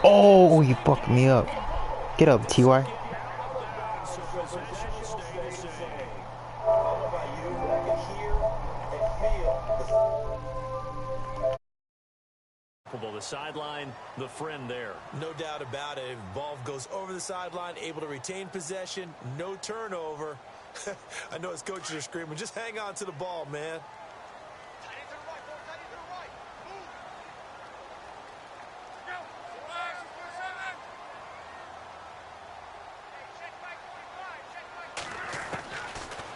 Oh, you fucked me up. Get up, TY. The sideline, the friend there. No doubt about it. Ball goes over the sideline, able to retain possession, no turnover. I know his coaches are screaming, just hang on to the ball, man.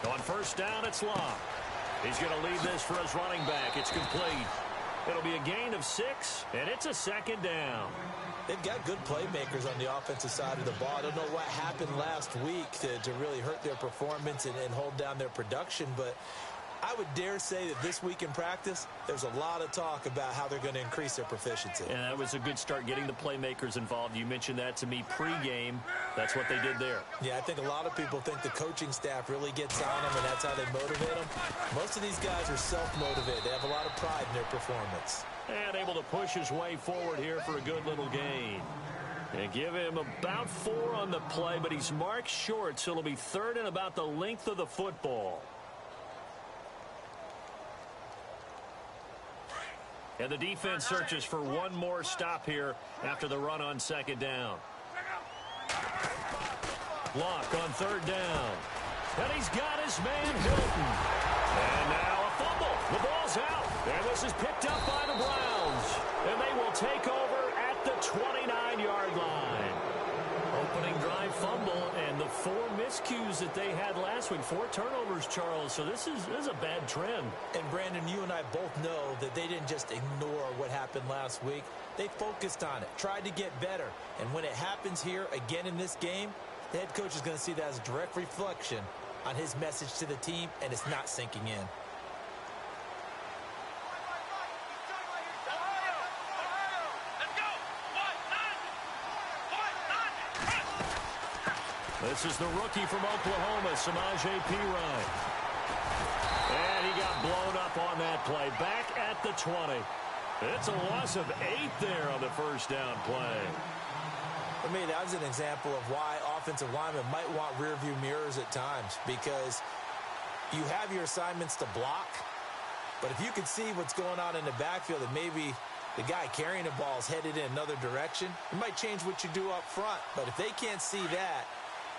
On first down, it's Long. He's going to lead this for his running back. It's complete. It'll be a gain of 6, and it's a second down. They've got good playmakers on the offensive side of the ball. I don't know what happened last week to really hurt their performance and hold down their production, but I would dare say that this week in practice, there's a lot of talk about how they're going to increase their proficiency. And that was a good start getting the playmakers involved. You mentioned that to me pregame. That's what they did there. Yeah, I think a lot of people think the coaching staff really gets on them, and that's how they motivate them. Most of these guys are self-motivated. They have a lot of pride in their performance. And able to push his way forward here for a good little gain. And give him about 4 on the play, but he's marked short, so it'll be third and about the length of the football. And the defense searches for one more stop here after the run on second down. Block on third down. And he's got his man Hilton. And now a fumble. The ball's out. And this is picked up by the Browns. And they will take over at the 29-yard line. Opening drive fumble, and the 4 miscues that they had last week. 4 turnovers, Charles. So this is a bad trend. And, Brandon, you and I both know that they didn't just ignore what happened last week. They focused on it, tried to get better. And when it happens here again in this game, the head coach is going to see that as a direct reflection on his message to the team, and it's not sinking in. This is the rookie from Oklahoma, Samaje Perine. And he got blown up on that play. Back at the 20. It's a loss of 8 there on the first down play. I mean, that was an example of why offensive linemen might want rearview mirrors at times, because you have your assignments to block, but if you can see what's going on in the backfield and maybe the guy carrying the ball is headed in another direction, it might change what you do up front. But if they can't see that,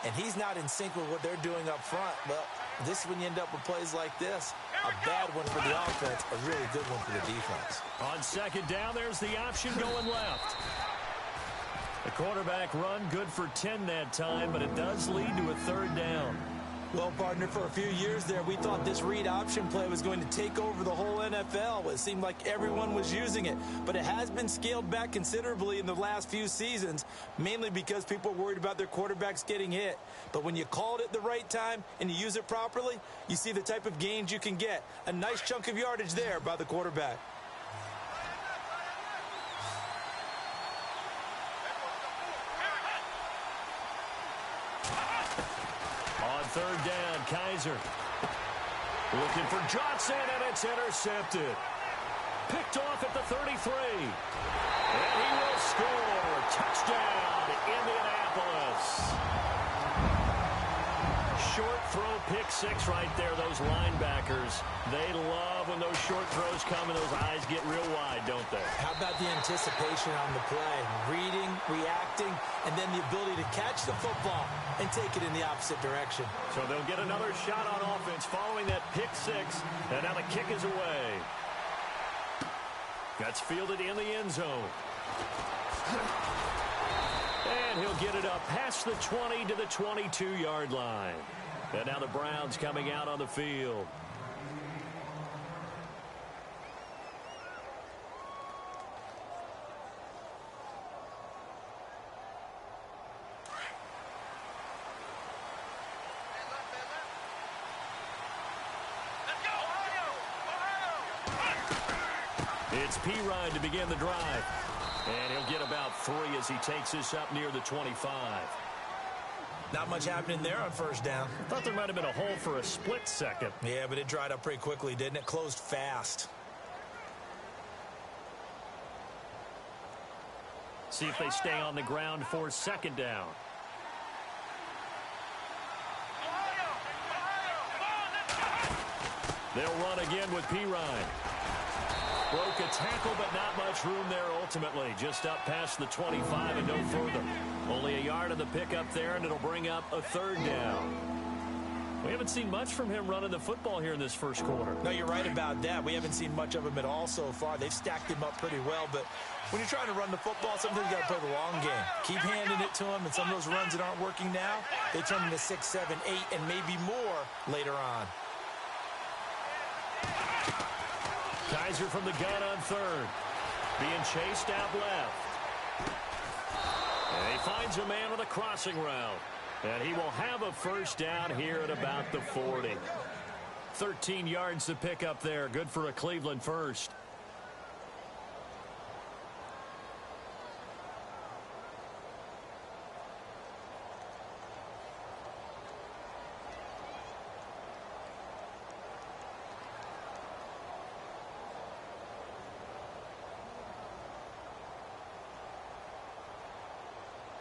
and he's not in sync with what they're doing up front, well, this is when you end up with plays like this. A bad one for the offense, a really good one for the defense. On second down, there's the option going left. The quarterback run good for 10 that time, but it does lead to a third down. Well, partner, for a few years there, we thought this read option play was going to take over the whole NFL. It seemed like everyone was using it, but it has been scaled back considerably in the last few seasons, mainly because people are worried about their quarterbacks getting hit. But when you call it at the right time and you use it properly, you see the type of gains you can get. A nice chunk of yardage there by the quarterback. Third down, Kaiser. Looking for Johnson, and it's intercepted. Picked off at the 33. And he will score. Touchdown, Indianapolis. Short throw, pick 6 right there. Those linebackers, they love when those short throws come and those eyes get real wide, don't they? How about the anticipation on the play? Reading, reacting, and then the ability to catch the football and take it in the opposite direction. So they'll get another shot on offense following that pick 6, and now the kick is away. That's fielded in the end zone. And he'll get it up past the 20 to the 22-yard line. And now the Browns coming out on the field. It's Perine to begin the drive. And he'll get about 3 as he takes this up near the 25. Not much happening there on first down. Thought there might have been a hole for a split second. Yeah, but it dried up pretty quickly, didn't it? Closed fast. See if they stay on the ground for second down. They'll run again with Pirine. Broke a tackle, but not much room there ultimately. Just up past the 25 and no further. Only a yard of the pickup there, and it'll bring up a third down. We haven't seen much from him running the football here in this first quarter. No, you're right about that. We haven't seen much of him at all so far. They've stacked him up pretty well, but when you're trying to run the football, sometimes you got to play the long game. Keep handing it to him, and some of those runs that aren't working now, they turn into 6, 7, 8, and maybe more later on. Kaiser from the gun on third. Being chased out left. And he finds a man with a crossing route. And he will have a first down here at about the 40. 13 yards to pick up there. Good for a Cleveland first.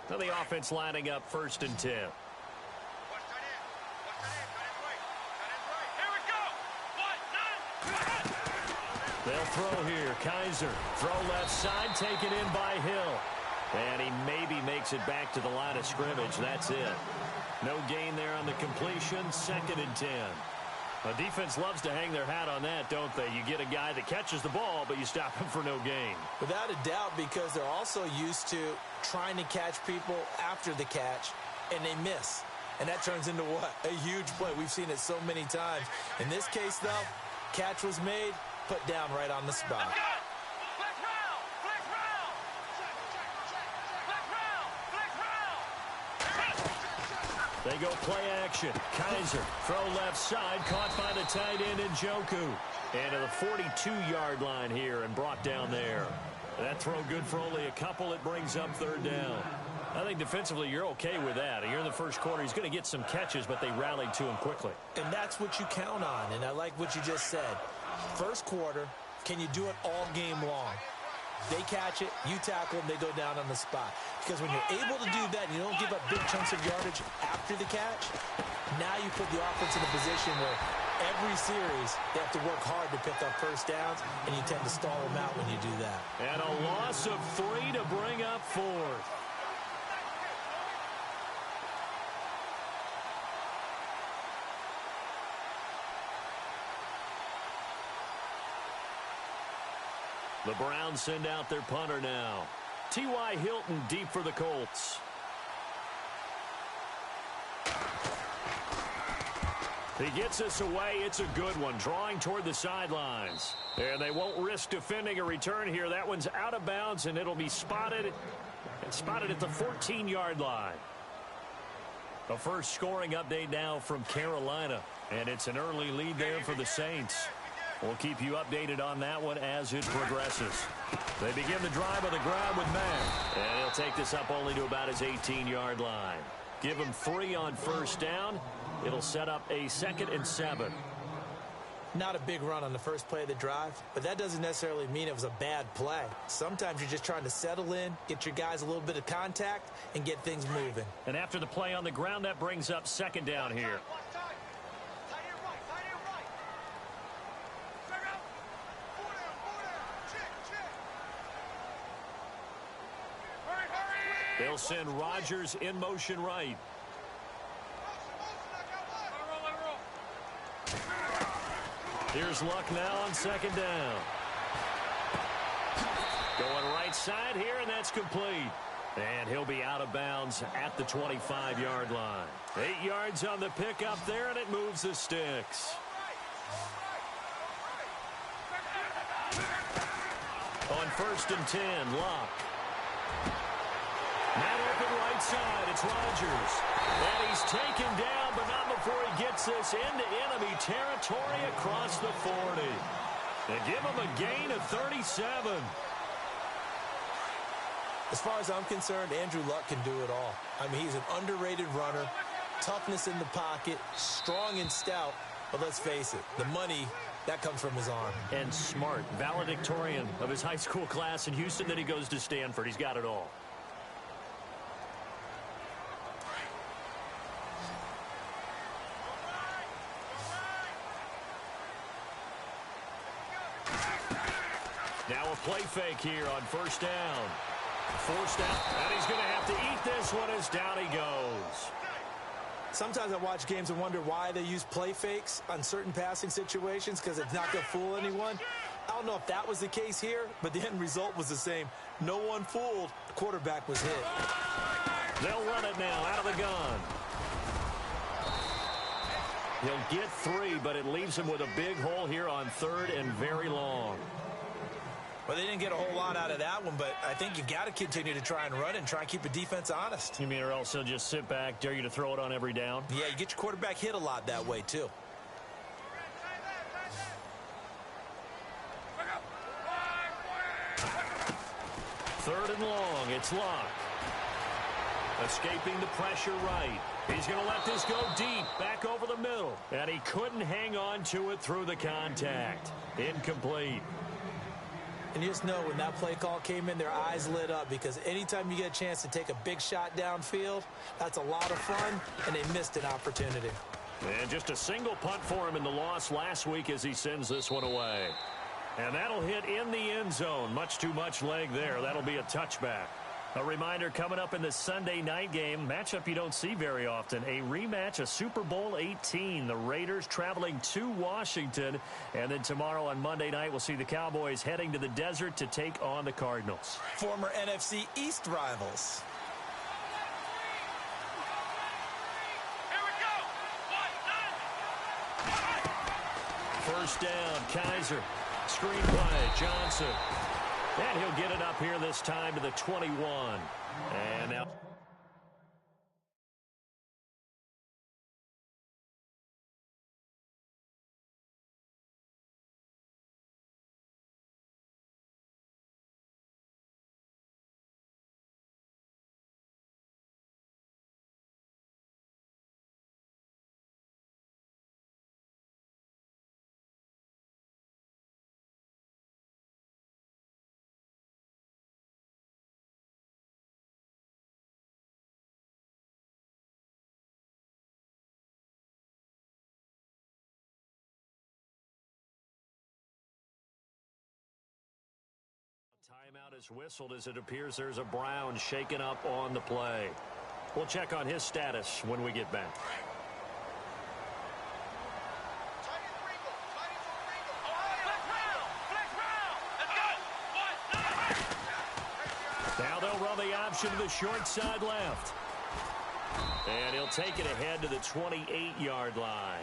So the offense lining up 1st and 10. They'll throw here. Kaiser. Throw left side. Taken in by Hill. And he maybe makes it back to the line of scrimmage. That's it. No gain there on the completion. 2nd and 10. A defense loves to hang their hat on that, don't they? You get a guy that catches the ball, but you stop him for no gain. Without a doubt, because they're also used to trying to catch people after the catch, and they miss. And that turns into what? A huge play. We've seen it so many times. In this case, though, catch was made, put down right on the spot. They go play action. Kaiser, throw left side, caught by the tight end Njoku. And to the 42-yard line here and brought down there. That throw good for only a couple. It brings up 3rd down. I think defensively you're okay with that. You're in the first quarter. He's going to get some catches, but they rallied to him quickly. And that's what you count on, and I like what you just said. First quarter, can you do it all game long? They catch it, you tackle them, they go down on the spot. Because when you're able to do that and you don't give up big chunks of yardage after the catch, now you put the offense in a position where every series they have to work hard to pick up first downs, and you tend to stall them out when you do that. And a loss of 3 to bring up 4th. The Browns send out their punter now. T.Y. Hilton deep for the Colts. He gets us away. It's a good one. Drawing toward the sidelines. And they won't risk defending a return here. That one's out of bounds, and it'll be spotted at the 14-yard line. The first scoring update now from Carolina. And it's an early lead there for the Saints. We'll keep you updated on that one as it progresses. They begin the drive with a grab with Mack. And he'll take this up only to about his 18-yard line. Give him 3 on first down. It'll set up a 2nd and 7. Not a big run on the first play of the drive, but that doesn't necessarily mean it was a bad play. Sometimes you're just trying to settle in, get your guys a little bit of contact, and get things moving. And after the play on the ground, that brings up 2nd down here. They'll send Rodgers in motion right. Here's Luck now on 2nd down. Going right side here, and that's complete. And he'll be out of bounds at the 25-yard line. 8 yards on the pickup there, and it moves the sticks. On 1st and 10, Luck. Now open right side, it's Rodgers. And he's taken down, but not before he gets this into enemy territory across the 40. They give him a gain of 37. As far as I'm concerned, Andrew Luck can do it all. I mean, he's an underrated runner, toughness in the pocket, strong and stout. But let's face it, the money, that comes from his arm. And smart, valedictorian of his high school class in Houston, then he goes to Stanford. He's got it all. Now a play fake here on first down. Forced out, and he's going to have to eat this one as down he goes. Sometimes I watch games and wonder why they use play fakes on certain passing situations because it's not going to fool anyone. I don't know if that was the case here, but the end result was the same. No one fooled. The quarterback was hit. They'll run it now out of the gun. He'll get 3, but it leaves him with a big hole here on 3rd and very long. Well, they didn't get a whole lot out of that one, but I think you got to continue to try and run and try and keep the defense honest. You mean or else he'll just sit back, dare you to throw it on every down? Yeah, you get your quarterback hit a lot that way, too. Third and long, it's Locke. Escaping the pressure right. He's going to let this go deep, back over the middle. And he couldn't hang on to it through the contact. Incomplete. And you just know when that play call came in, their eyes lit up because anytime you get a chance to take a big shot downfield, that's a lot of fun, and they missed an opportunity. And just a single punt for him in the loss last week as he sends this one away. And that'll hit in the end zone. Much too much leg there. That'll be a touchback. A reminder coming up in the Sunday night game, matchup you don't see very often, a rematch of Super Bowl 18. The Raiders traveling to Washington. And then tomorrow on Monday night, we'll see the Cowboys heading to the desert to take on the Cardinals. Former NFC East rivals. First down, Kaiser. Screen play, Johnson. And he'll get it up here this time to the 21. And now... Timeout is whistled as it appears there's a Brown shaken up on the play. We'll check on his status when we get back. Now they'll run the option to the short side left. And he'll take it ahead to the 28-yard line.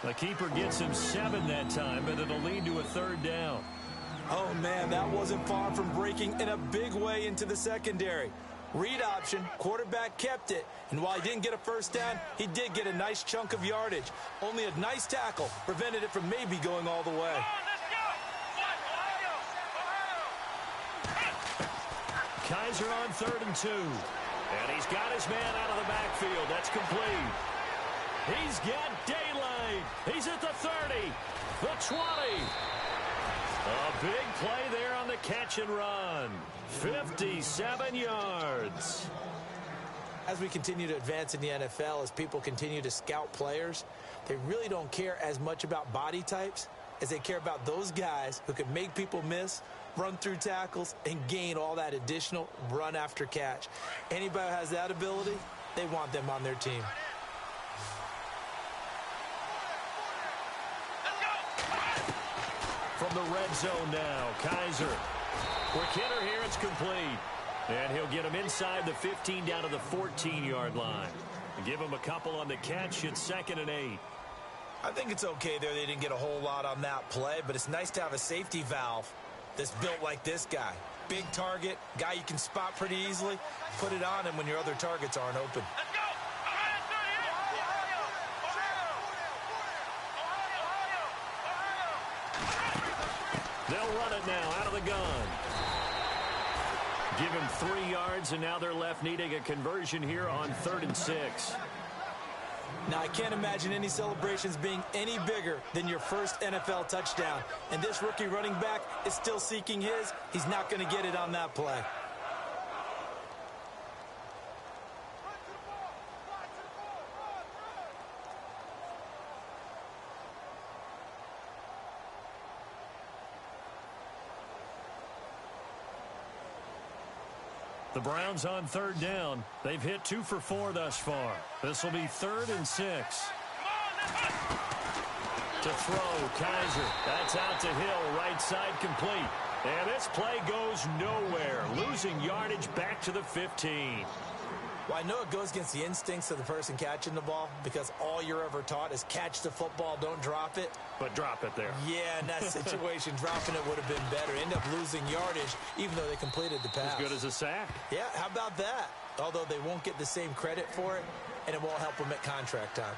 The keeper gets him 7 that time, but it'll lead to a third down. Oh, man, that wasn't far from breaking in a big way into the secondary. Read option, quarterback kept it, and while he didn't get a first down, he did get a nice chunk of yardage. Only a nice tackle prevented it from maybe going all the way. Kaiser on 3rd and 2. And he's got his man out of the backfield. That's complete. He's got daylight. He's at the 30, the 20. A big play there on the catch and run. 57 yards. As we continue to advance in the NFL, as people continue to scout players, they really don't care as much about body types as they care about those guys who can make people miss, run through tackles, and gain all that additional run after catch. Anybody who has that ability, they want them on their team. From the red zone now, Kaiser. Quick hitter here, it's complete. And he'll get him inside the 15 down to the 14-yard line. Give him a couple on the catch. It's 2nd and 8. I think it's okay there. They didn't get a whole lot on that play, but it's nice to have a safety valve that's built like this guy. Big target, guy you can spot pretty easily. Put it on him when your other targets aren't open. They'll run it now out of the gun. Give him 3 yards, and now they're left needing a conversion here on 3rd and 6. Now, I can't imagine any celebrations being any bigger than your first NFL touchdown. And this rookie running back is still seeking his. He's not going to get it on that play. The Browns on third down. They've hit 2 for 4 thus far. This will be 3rd and 6. To throw, Kaiser. That's out to Hill, right side complete. And this play goes nowhere, losing yardage back to the 15. Well, I know it goes against the instincts of the person catching the ball because all you're ever taught is catch the football, don't drop it. But drop it there. Yeah, in that situation, dropping it would have been better. End up losing yardage even though they completed the pass. As good as a sack. Yeah, how about that? Although they won't get the same credit for it, and it won't help them at contract time.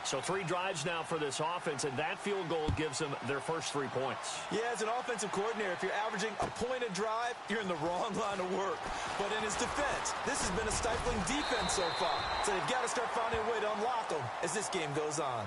So 3 drives now for this offense, and that field goal gives them their first 3 points. Yeah, as an offensive coordinator, if you're averaging a point a drive, you're in the wrong line of work. But in his defense, this has been a stifling defense so far. So they've got to start finding a way to unlock them as this game goes on.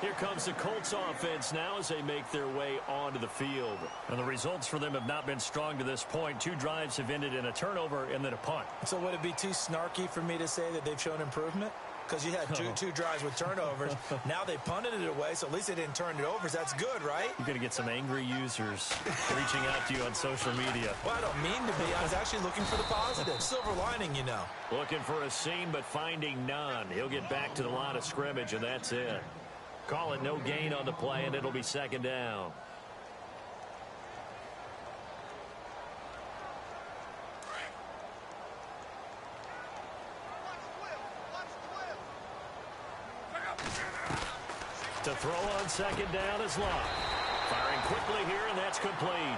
Here comes the Colts offense now as they make their way onto the field. And the results for them have not been strong to this point. 2 drives have ended in a turnover and then a punt. So would it be too snarky for me to say that they've shown improvement? Because you had two drives with turnovers. Now they punted it away, so at least they didn't turn it over. So that's good, right? You're going to get some angry users reaching out to you on social media. Well, I don't mean to be. I was actually looking for the positive. Silver lining, you know. Looking for a seam, but finding none. He'll get back to the line of scrimmage, and that's it. Call it no gain on the play, and it'll be 2nd down. To throw on 2nd down is Locke. Firing quickly here, and that's complete.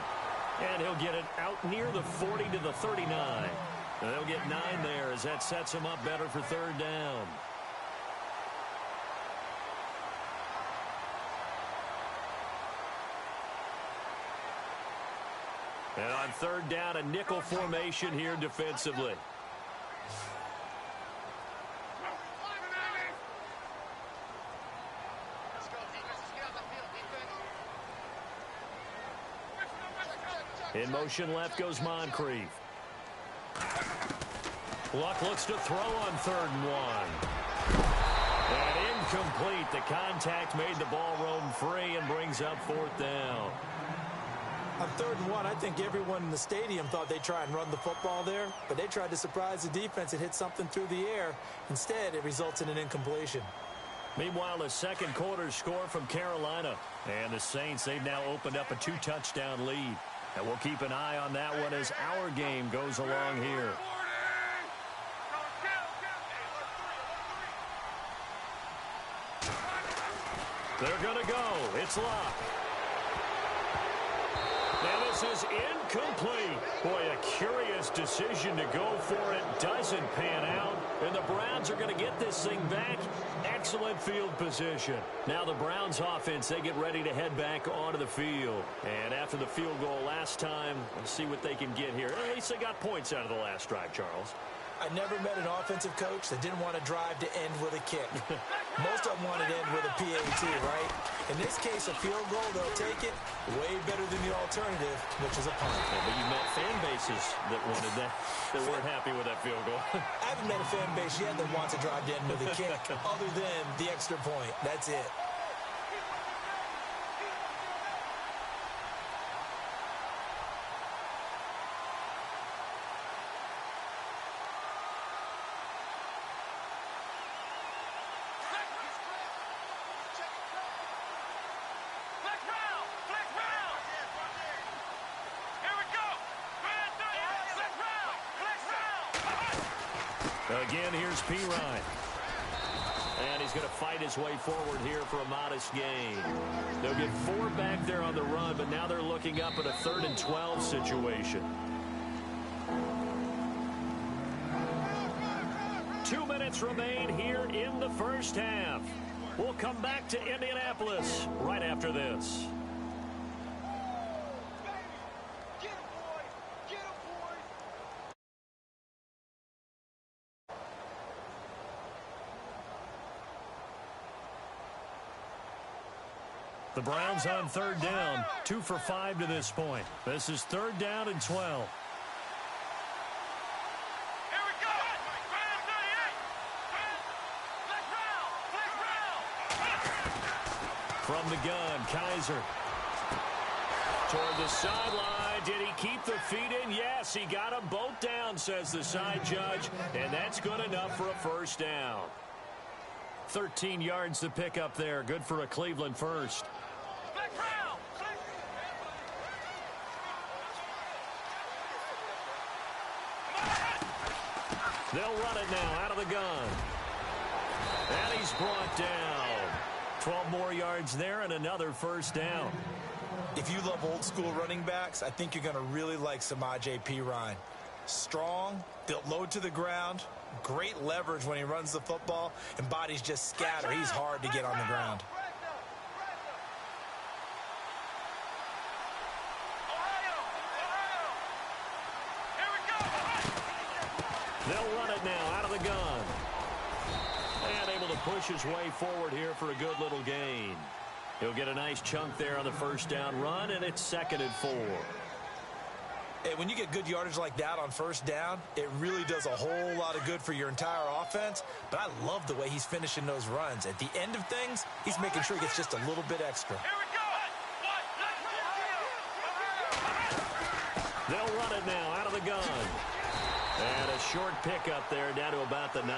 And he'll get it out near the 40 to the 39. And they'll get 9 there as that sets him up better for 3rd down. And on 3rd down, a nickel formation here defensively. In motion left goes Moncrief. Luck looks to throw on 3rd and 1. And incomplete. The contact made the ball roam free and brings up 4th down. On 3rd and 1, I think everyone in the stadium thought they'd try and run the football there, but they tried to surprise the defense and hit something through the air. Instead, it results in an incompletion. Meanwhile, the 2nd quarter score from Carolina. And the Saints, they've now opened up a 2-touchdown lead. And we'll keep an eye on that one as our game goes along here. They're going to go. It's Locke. And this is incomplete. Boy, a curious decision to go for it. Doesn't pan out. And the Browns are going to get this thing back. Excellent field position. Now the Browns offense, they get ready to head back onto the field. And after the field goal last time, let's see what they can get here. At least they got points out of the last drive, Charles. I never met an offensive coach that didn't want to drive to end with a kick. Most of them wanted to end with a PAT, right? In this case, a field goal, they'll take it way better than the alternative, which is a punt. Yeah, but you met fan bases that wanted that weren't happy with that field goal. I haven't met a fan base yet that wants to drive to end with a kick other than the extra point. That's it. Again, here's P. Ryan. And he's going to fight his way forward here for a modest gain. They'll get 4 back there on the run, but now they're looking up at a 3rd and 12 situation. 2 minutes remain here in the first half. We'll come back to Indianapolis right after this. The Browns on 3rd down, 2 for 5 to this point. This is 3rd down and 12. From the gun, Kaiser. Toward the sideline, did he keep the feet in? Yes, he got them both down, says the side judge, and that's good enough for a first down. 13 yards to pick up there. Good for a Cleveland first. They'll run it now out of the gun. And he's brought down. 12 more yards there and another first down. If you love old school running backs, I think you're going to really like Samaje Perine. Strong, built low to the ground, great leverage when he runs the football, and bodies just scatter. He's hard to get on the ground. They'll run it now out of the gun. And able to push his way forward here for a good little gain. He'll get a nice chunk there on the first down run, and it's 2nd and 4. Hey, when you get good yardage like that on first down, it really does a whole lot of good for your entire offense. But I love the way he's finishing those runs. At the end of things, he's making sure he gets just a little bit extra. They'll run it now out of the gun. And a short pickup there down to about the 9.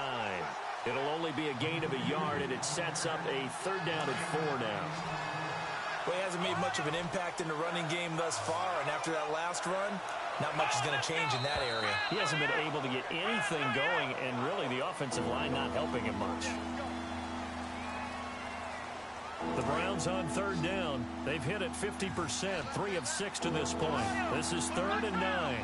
It'll only be a gain of a yard, and it sets up a 3rd down and 4 now. Well, he hasn't made much of an impact in the running game thus far, and after that last run, not much is going to change in that area. He hasn't been able to get anything going, and really the offensive line not helping him much. The Browns on 3rd down. They've hit it 50%, 3 of 6 to this point. This is 3rd and 9.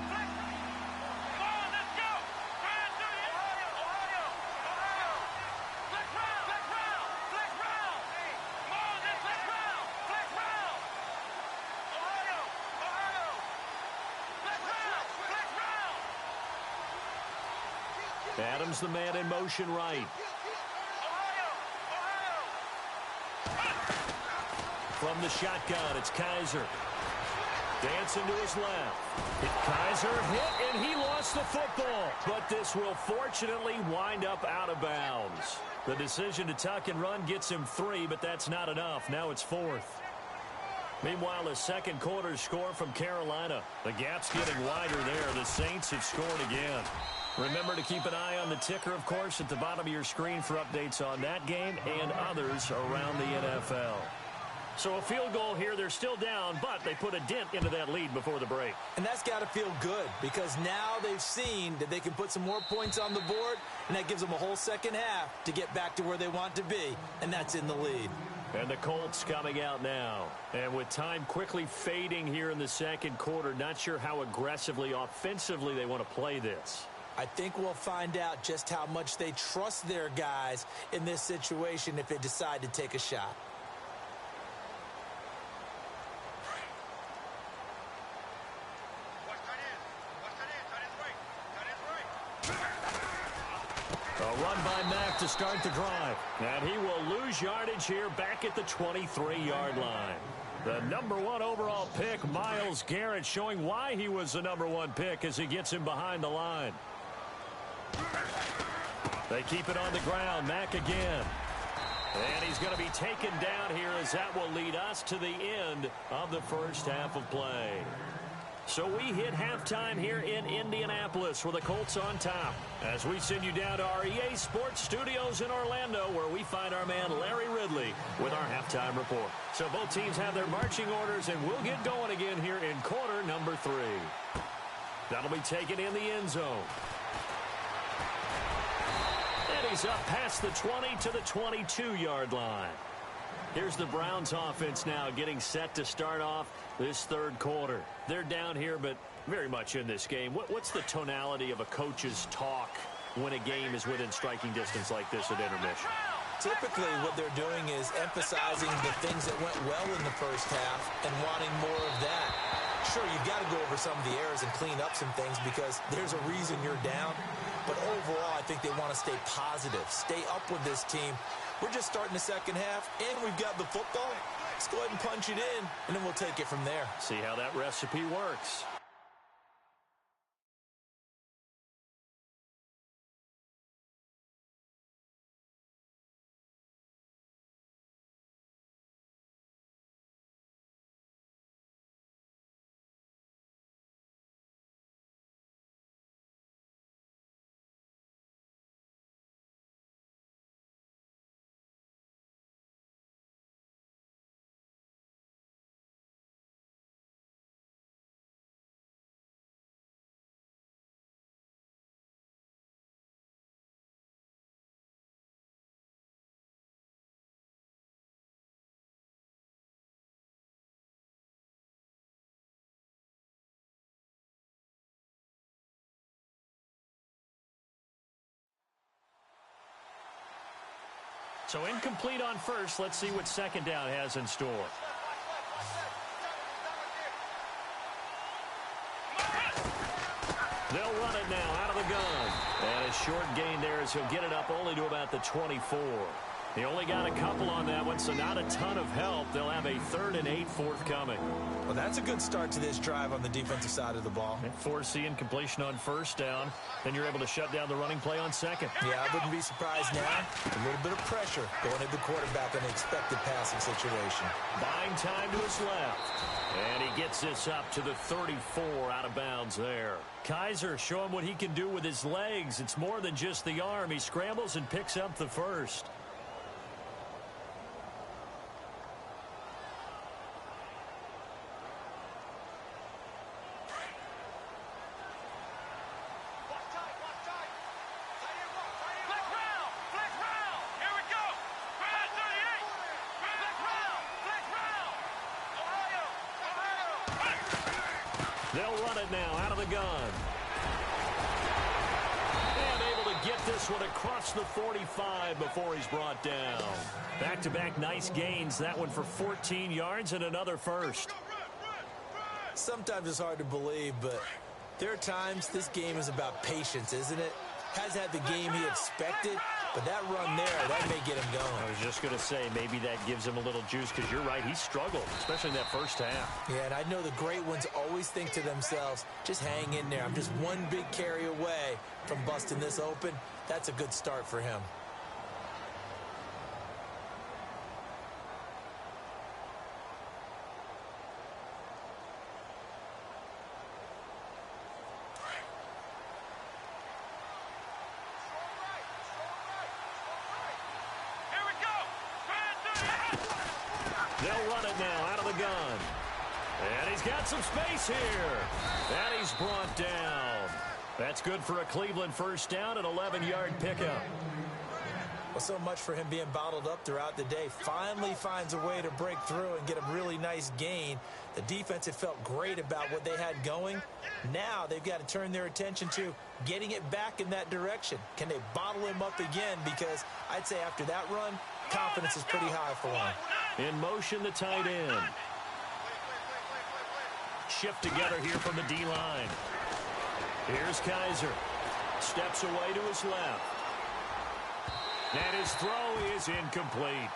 Adams, the man in motion right. From the shotgun, it's Kaiser. Dancing to his left. Kaiser hit, and he lost the football. But this will fortunately wind up out of bounds. The decision to tuck and run gets him 3, but that's not enough. Now it's 4th. Meanwhile, a second quarter score from Carolina. The gap's getting wider there. The Saints have scored again. Remember to keep an eye on the ticker, of course, at the bottom of your screen for updates on that game and others around the NFL. So a field goal here. They're still down, but they put a dent into that lead before the break. And that's got to feel good because now they've seen that they can put some more points on the board, and that gives them a whole second half to get back to where they want to be, and that's in the lead. And the Colts coming out now. And with time quickly fading here in the second quarter, not sure how aggressively, offensively they want to play this. I think we'll find out just how much they trust their guys in this situation if they decide to take a shot. A run by Mack to start the drive. And he will lose yardage here back at the 23-yard line. The number 1 overall pick, Myles Garrett, showing why he was the number 1 pick as he gets him behind the line. They keep it on the ground. Mack again. And he's going to be taken down here as that will lead us to the end of the first half of play. So we hit halftime here in Indianapolis with the Colts on top. As we send you down to our EA Sports Studios in Orlando, where we find our man Larry Ridley with our halftime report. So both teams have their marching orders, and we'll get going again here in quarter number 3. That'll be taken in the end zone. And he's up past the 20 to the 22-yard line. Here's the Browns offense now getting set to start off this third quarter. They're down here, but very much in this game. What's the tonality of a coach's talk when a game is within striking distance like this at intermission? Typically, what they're doing is emphasizing the things that went well in the first half and wanting more of that. Sure, you've got to go over some of the errors and clean up some things because there's a reason you're down. But overall, I think they want to stay positive, stay up with this team. We're just starting the second half, and we've got the football. Let's go ahead and punch it in, and then we'll take it from there. See how that recipe works. So incomplete on first. Let's see what second down has in store. They'll run it now out of the gun. And a short gain there as he'll get it up only to about the 24. He only got a couple on that one, so not a ton of help. They'll have a 3rd and 8 forthcoming. Well, that's a good start to this drive on the defensive side of the ball. Forcing completion on first down. Then you're able to shut down the running play on second. Yeah, I wouldn't be surprised now. A little bit of pressure going at the quarterback on the expected passing situation. Buying time to his left. And he gets this up to the 34 out of bounds there. Kaiser, show him what he can do with his legs. It's more than just the arm. He scrambles and picks up the first. They'll run it now out of the gun. And able to get this one across the 45 before he's brought down. Back-to-back nice gains. That one for 14 yards and another first. Sometimes it's hard to believe, but there are times this game is about patience, isn't it? Has had the game he expected, but that run there, that may get him going. I was just going to say, maybe that gives him a little juice because you're right, he struggled, especially in that first half. Yeah, and I know the great ones always think to themselves, just hang in there. I'm just one big carry away from busting this open. That's a good start for him. They'll run it now out of the gun. And he's got some space here. And he's brought down. That's good for a Cleveland first down, an 11-yard pickup. Well, so much for him being bottled up throughout the day. Finally finds a way to break through and get a really nice gain. The defense had felt great about what they had going. Now they've got to turn their attention to getting it back in that direction. Can they bottle him up again? Because I'd say after that run, confidence is pretty high for him. In motion, the tight end. Shift together here from the D-line. Here's Kaiser. Steps away to his left. And his throw is incomplete.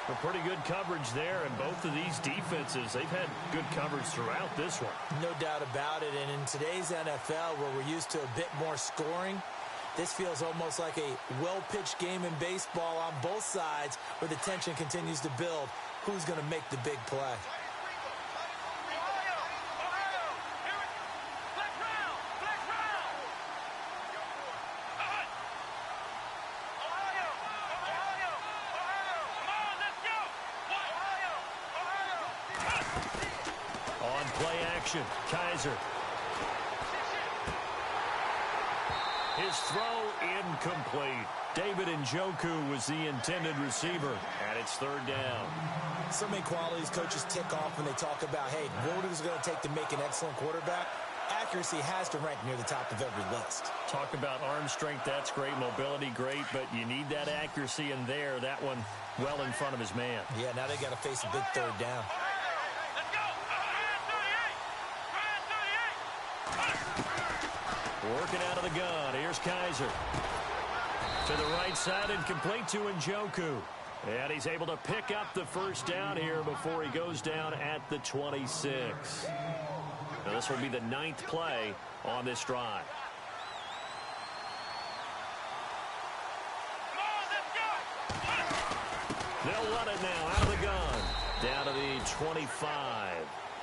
A pretty good coverage there, and both of these defenses, they've had good coverage throughout this one. No doubt about it, and in today's NFL, where we're used to a bit more scoring, this feels almost like a well-pitched game in baseball on both sides where the tension continues to build. Who's going to make the big play? On play action, Kaiser. His throw incomplete. David Njoku was the intended receiver, and it's third down. So many qualities coaches tick off when they talk about, hey, what is it going to take to make an excellent quarterback? Accuracy has to rank near the top of every list. Talk about arm strength, that's great. Mobility, great, but you need that accuracy in there. That one well in front of his man. Yeah, now they got to face a big third down. Working out of the gun. Here's Kaiser. To the right side and complete to Njoku. And he's able to pick up the first down here before he goes down at the 26. Now this will be the 9th play on this drive. They'll run it now out of the gun. Down to the 25.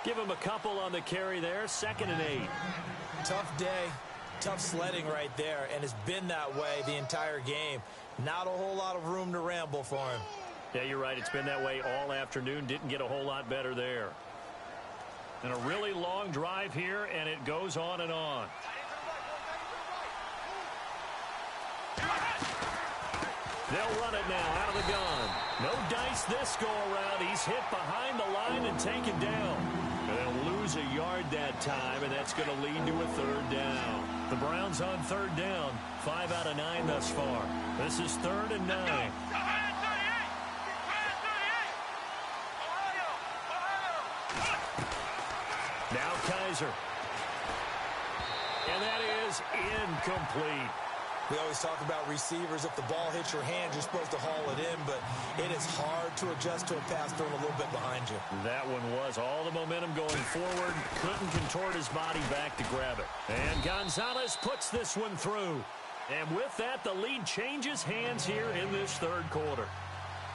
Give him a couple on the carry there. 2nd and 8. Tough day. Tough sledding right there, and it's been that way the entire game. Not a whole lot of room to ramble for him. Yeah, you're right. It's been that way all afternoon. Didn't get a whole lot better there. And a really long drive here, and it goes on and on. They'll run it now out of the gun. No dice this go-around. He's hit behind the line and taken down. And they'll lose a yard that time, and that's going to lead to a third down. The Browns on third down, 5 out of 9 thus far. This is 3rd and 9. Kaiser. And that is incomplete. We always talk about receivers. If the ball hits your hand, you're supposed to haul it in, but it is hard to adjust to a pass thrown a little bit behind you. That one was all the momentum going forward. Couldn't contort his body back to grab it. And Gonzalez puts this one through. And with that, the lead changes hands here in this third quarter.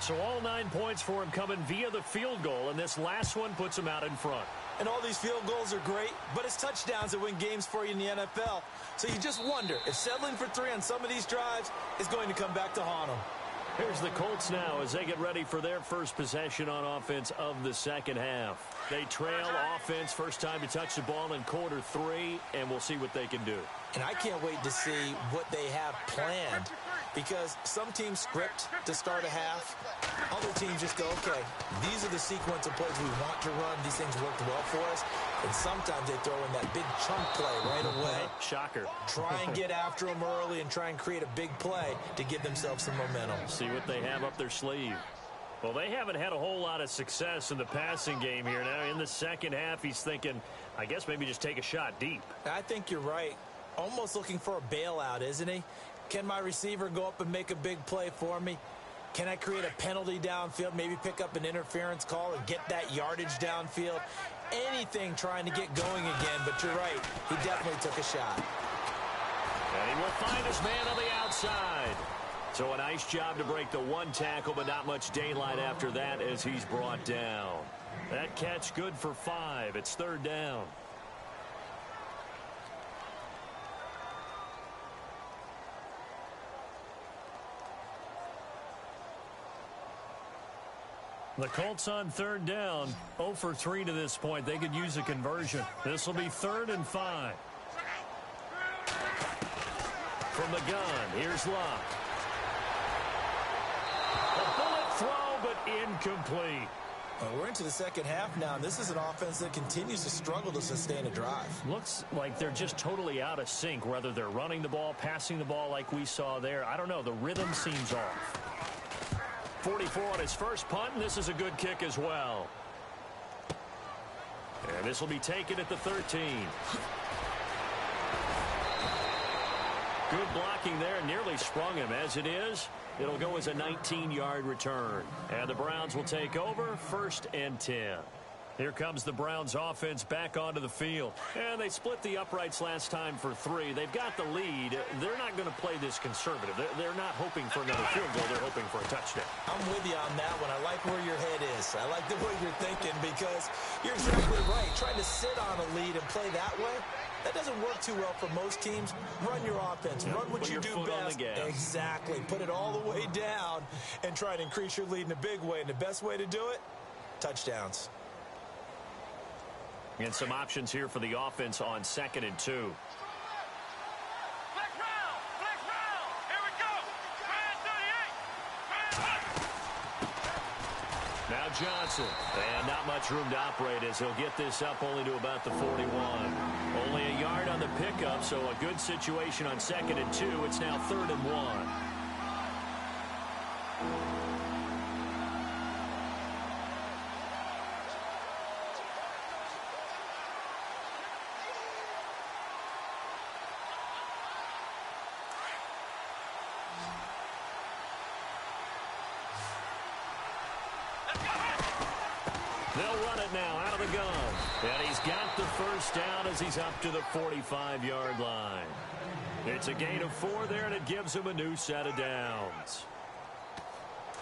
So all 9 points for him coming via the field goal, and this last one puts him out in front. And all these field goals are great, but it's touchdowns that win games for you in the NFL. So you just wonder if settling for 3 on some of these drives is going to come back to haunt them. Here's the Colts now as they get ready for their first possession on offense of the second half. They trail offense, first time to touch the ball in quarter 3, and we'll see what they can do. And I can't wait to see what they have planned, because some teams script to start a half. Other teams just go, okay, these are the sequence of plays we want to run. These things worked well for us. And sometimes they throw in that big chunk play right away. Shocker. Try and get after them early and try and create a big play to give themselves some momentum. See what they have up their sleeve. Well, they haven't had a whole lot of success in the passing game here. Now, in the second half, he's thinking, I guess maybe just take a shot deep. I think you're right. Almost looking for a bailout, isn't he? Can my receiver go up and make a big play for me? Can I create a penalty downfield, maybe pick up an interference call and get that yardage downfield? Anything trying to get going again, but you're right. He definitely took a shot. And he will find his man on the outside. So a nice job to break the one tackle, but not much daylight after that as he's brought down. That catch good for 5. It's third down. The Colts on third down, 0 for 3 to this point. They could use a conversion. This will be 3rd and 5. From the gun, here's Luck. A bullet throw, but incomplete. Well, we're into the second half now, and this is an offense that continues to struggle to sustain a drive. Looks like they're just totally out of sync, whether they're running the ball, passing the ball like we saw there. I don't know. The rhythm seems off. 44 on his first punt, and this is a good kick as well. And this will be taken at the 13. Good blocking there, nearly sprung him. As it is, it'll go as a 19-yard return. And the Browns will take over, 1st and 10. Here comes the Browns offense back onto the field. And they split the uprights last time for 3. They've got the lead. They're not going to play this conservative. They're not hoping for another field goal. They're hoping for a touchdown. I'm with you on that one. I like where your head is. I like the way you're thinking, because you're exactly right. Trying to sit on a lead and play that way, that doesn't work too well for most teams. Run your offense. Run what you do best. Exactly. Put it all the way down and try to increase your lead in a big way. And the best way to do it, touchdowns. And some options here for the offense on 2nd and 2. Here we go. Now Johnson. And not much room to operate as he'll get this up only to about the 41. Only a yard on the pickup, so a good situation on 2nd and 2. It's now 3rd and 1. They'll run it now out of the gun. And he's got the first down as he's up to the 45-yard line. It's a gain of 4 there, and it gives him a new set of downs.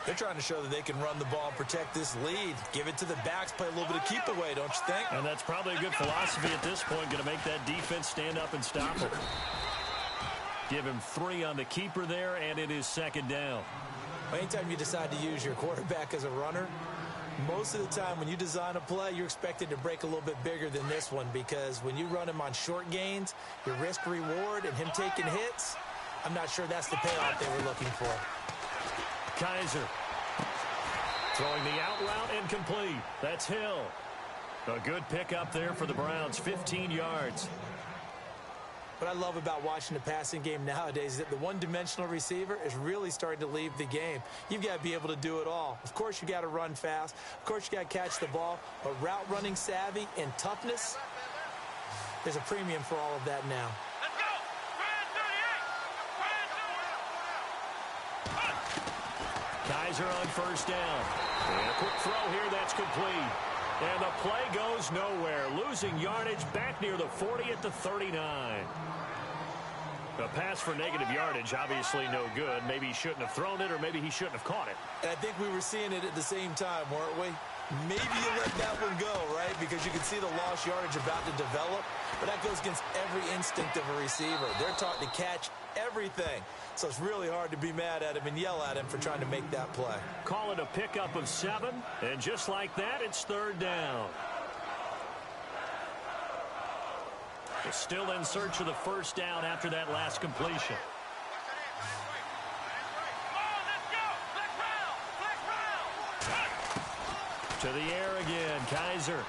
They're trying to show that they can run the ball and protect this lead. Give it to the backs, play a little bit of keep away, don't you think? And that's probably a good philosophy at this point, going to make that defense stand up and stop him. Give him 3 on the keeper there, and it is 2nd down. Anytime you decide to use your quarterback as a runner, most of the time when you design a play, you're expected to break a little bit bigger than this one, because when you run him on short gains, your risk-reward and him taking hits, I'm not sure that's the payoff they were looking for. Kaiser throwing the out route incomplete. That's Hill. A good pickup there for the Browns, 15 yards. What I love about watching the passing game nowadays is that the one-dimensional receiver is really starting to leave the game. You've got to be able to do it all. Of course, you got to run fast. Of course, you got to catch the ball. But route running savvy and toughness, There's a premium for all of that now. Let's go! Brand 38! Kaiser on first down. And a quick throw here that's complete. And the play goes nowhere. Losing yardage back near the 40 at the 39. A pass for negative yardage, obviously no good. Maybe he shouldn't have thrown it, or maybe he shouldn't have caught it. And I think we were seeing it at the same time, weren't we? Maybe you let that one go, right? Because you can see the lost yardage about to develop. But that goes against every instinct of a receiver. They're taught to catch everything. So it's really hard to be mad at him and yell at him for trying to make that play. Call it a pickup of 7. And just like that, it's third down. Still in search of the first down after that last completion. To the air again, Kaiser.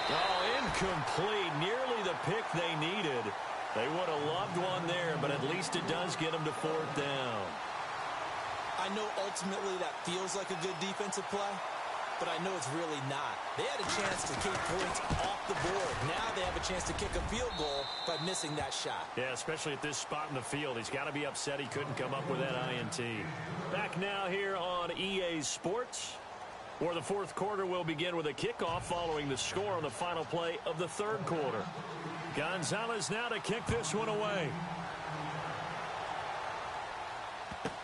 Oh, incomplete. Nearly the pick they needed. They would have loved one there, but at least it does get them to fourth down. I know ultimately that feels like a good defensive play, but I know it's really not. They had a chance to kick points off the board. Now they have a chance to kick a field goal by missing that shot. Yeah, especially at this spot in the field. He's got to be upset he couldn't come up with that INT. Back now here on EA Sports, where the fourth quarter will begin with a kickoff following the score on the final play of the third quarter. Gonzalez now to kick this one away.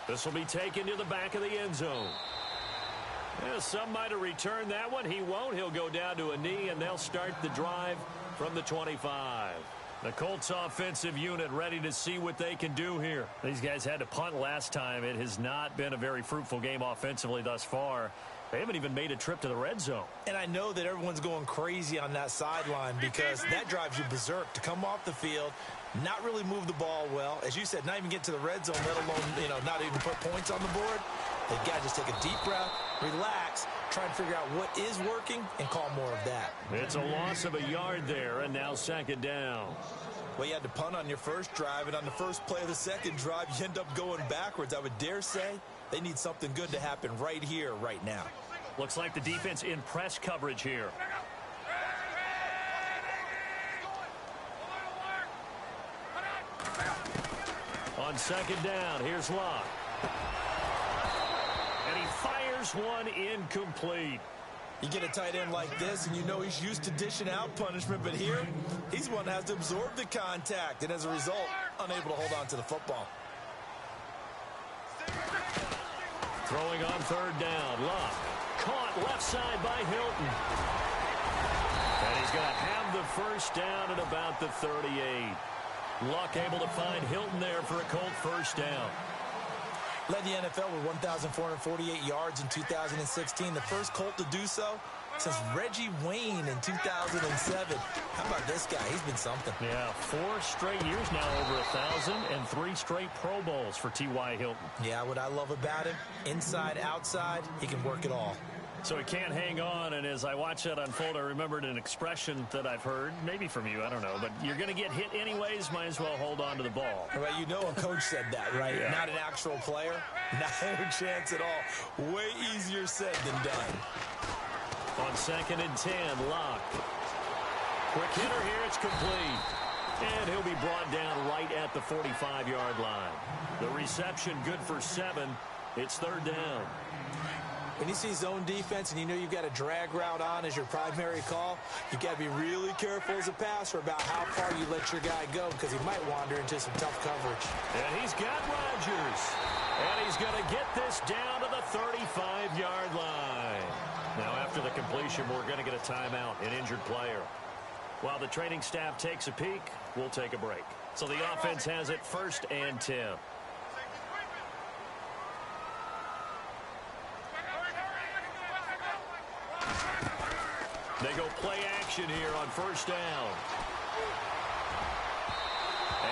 This will be taken to the back of the end zone. Yeah, some might have returned that one. He won't. He'll go down to a knee, and they'll start the drive from the 25. The Colts offensive unit ready to see what they can do here. These guys had to punt last time. It has not been a very fruitful game offensively thus far. They haven't even made a trip to the red zone. And I know that everyone's going crazy on that sideline because that drives you berserk to come off the field, not really move the ball well. As you said, not even get to the red zone, let alone, not even put points on the board. They've got to just take a deep breath, relax, try and figure out what is working, and call more of that. It's a loss of a yard there, and now second down. Well, you had to punt on your first drive, and on the first play of the second drive, you end up going backwards. I would dare say they need something good to happen right here, right now. Looks like the defense in press coverage here. On second down, here's Locke. And he fires one incomplete. You get a tight end like this, and you know he's used to dishing out punishment, but here, he's one that has to absorb the contact, and as a result, unable to hold on to the football. Throwing on third down, Locke. Caught left side by Hilton. And he's going to have the first down at about the 38. Luck able to find Hilton there for a Colt first down. Led the NFL with 1,448 yards in 2016. The first Colt to do so since Reggie Wayne in 2007. How about this guy? He's been something. Yeah, 4 straight years now over 1,000 and 3 straight Pro Bowls for T.Y. Hilton. Yeah, what I love about him, inside, outside, he can work it all. So he can't hang on, and as I watch that unfold, I remembered an expression that I've heard, maybe from you, I don't know, but you're going to get hit anyways, might as well hold on to the ball. Well, you know a coach said that, right? Yeah. Not an actual player. Not a chance at all. Way easier said than done. On second and 10, Locke. Quick hitter here, it's complete. And he'll be brought down right at the 45-yard line. The reception good for 7. It's third down. When you see zone defense and you know you've got a drag route on as your primary call, you've got to be really careful as a passer about how far you let your guy go because he might wander into some tough coverage. And he's got Rodgers. And he's going to get this down to the 35-yard line. Now, after the completion, we're going to get a timeout, an injured player. While the training staff takes a peek, we'll take a break. So the offense has it first and 10. They go play action here on first down.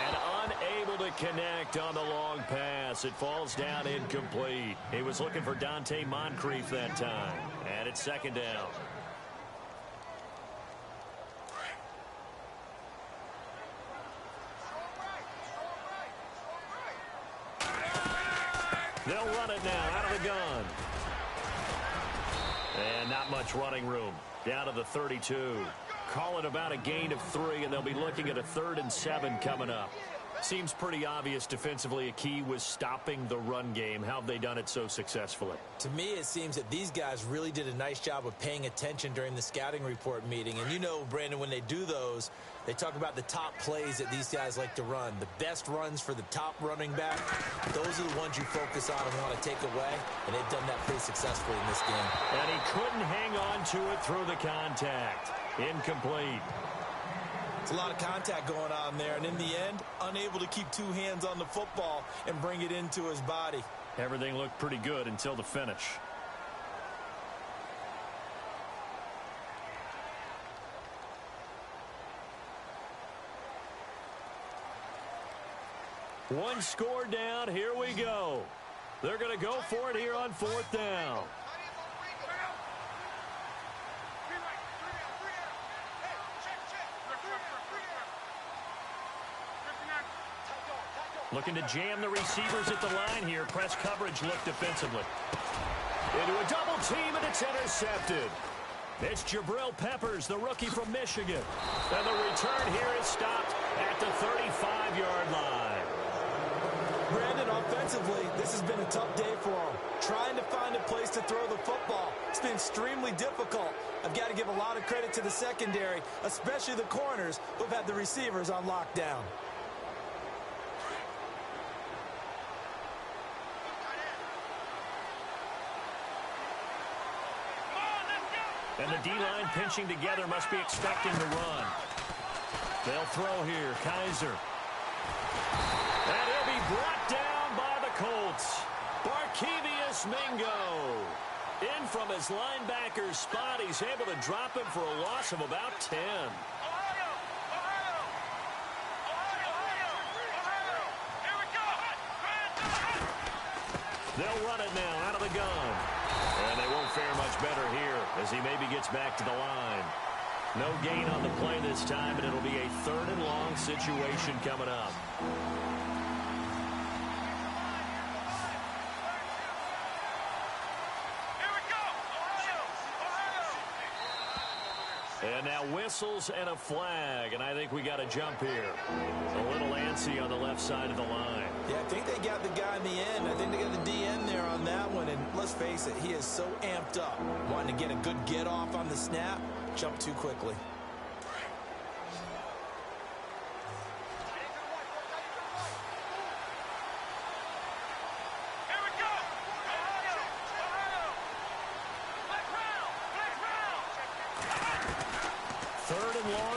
And unable to connect on the long pass. It falls down incomplete. He was looking for Dante Moncrief that time. And it's second down. They'll run it now out of the gun. And not much running room. Down to the 32. call it about a gain of 3, and they'll be looking at a 3rd and 7 coming up. Seems pretty obvious defensively a key was stopping the run game. How have they done it so successfully? To me, it seems that these guys really did a nice job of paying attention during the scouting report meeting. And you know, Brandon, when they do those, they talk about the top plays that these guys like to run. The best runs for the top running back, those are the ones you focus on and want to take away. And they've done that pretty successfully in this game. And he couldn't hang on to it through the contact. Incomplete. It's a lot of contact going on there, and in the end, unable to keep 2 hands on the football and bring it into his body. Everything looked pretty good until the finish. One score down, here we go. They're going to go for it here on 4th down. Looking to jam the receivers at the line here. Press coverage look defensively. Into a double team, and it's intercepted. It's Jabril Peppers, the rookie from Michigan. And the return here is stopped at the 35-yard line. Brandon, offensively, this has been a tough day for him. Trying to find a place to throw the football. It's been extremely difficult. I've got to give a lot of credit to the secondary, especially the corners who've had the receivers on lockdown. And the D-line pinching together must be expecting the run. They'll throw here. Kaiser. And he'll be brought down by the Colts. Barkevious Mingo. In from his linebacker's spot. He's able to drop him for a loss of about 10. They'll run it now out of the gun. And they won't fare much better here as he maybe gets back to the line. No gain on the play this time, and it'll be a 3rd and long situation coming up. And now whistles and a flag, and I think we got a jump here. A little antsy on the left side of the line. Yeah, I think they got the guy in the end. I think they got the DN there on that one, and let's face it, he is so amped up. Wanting to get a good get off on the snap, jump too quickly.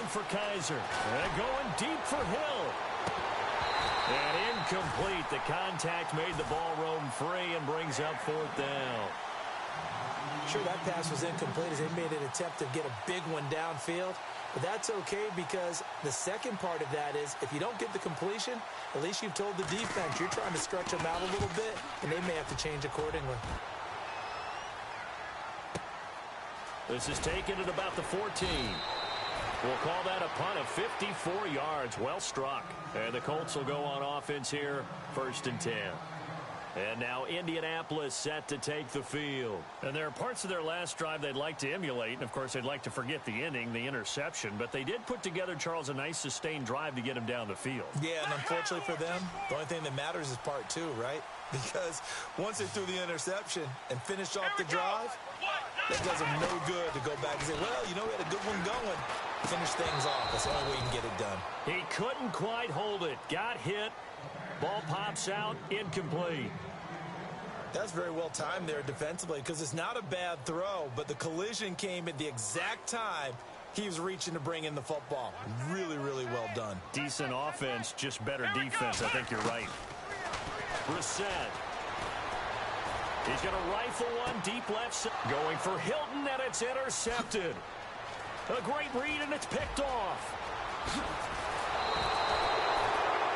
For Kaiser. And going deep for Hill. And incomplete. The contact made the ball roam free and brings up 4th down. Sure, that pass was incomplete as they made an attempt to get a big one downfield. But that's okay because the second part of that is if you don't get the completion, at least you've told the defense you're trying to stretch them out a little bit, and they may have to change accordingly. This is taken at about the 14. We'll call that a punt of 54 yards. Well struck. And the Colts will go on offense here, 1st and 10. And now Indianapolis set to take the field. And there are parts of their last drive they'd like to emulate. And, of course, they'd like to forget the inning, the interception. But they did put together, Charles, a nice sustained drive to get him down the field. Yeah, and unfortunately for them, the only thing that matters is part 2, right? Because once they threw the interception and finished off the drive, that does them no good to go back and say, well, you know, we had a good one going. Finish things off. That's the only way you can get it done. He couldn't quite hold it. Got hit. Ball pops out. Incomplete. That's very well timed there defensively because it's not a bad throw, but the collision came at the exact time he was reaching to bring in the football. Really, really well done. Decent offense, just better defense. I think you're right. Brissett. He's going to rifle one deep left side. Going for Hilton, and it's intercepted. A great read, and it's picked off.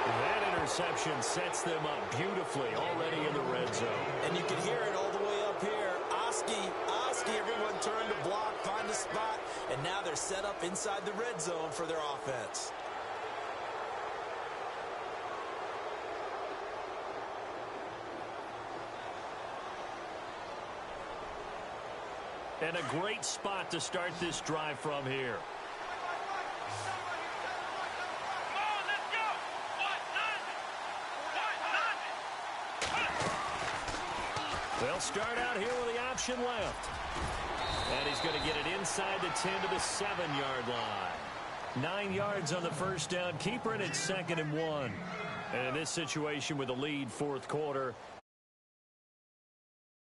That interception sets them up beautifully already in the red zone. And you can hear it all the way up here. Oski, everyone turned to block, find a spot, and now they're set up inside the red zone for their offense. And a great spot to start this drive from here. They'll start out here with the option left. And he's going to get it inside the 10 to the 7-yard line. 9 yards on the first down. Keeper, and it's 2nd and 1. And in this situation with the lead, fourth quarter,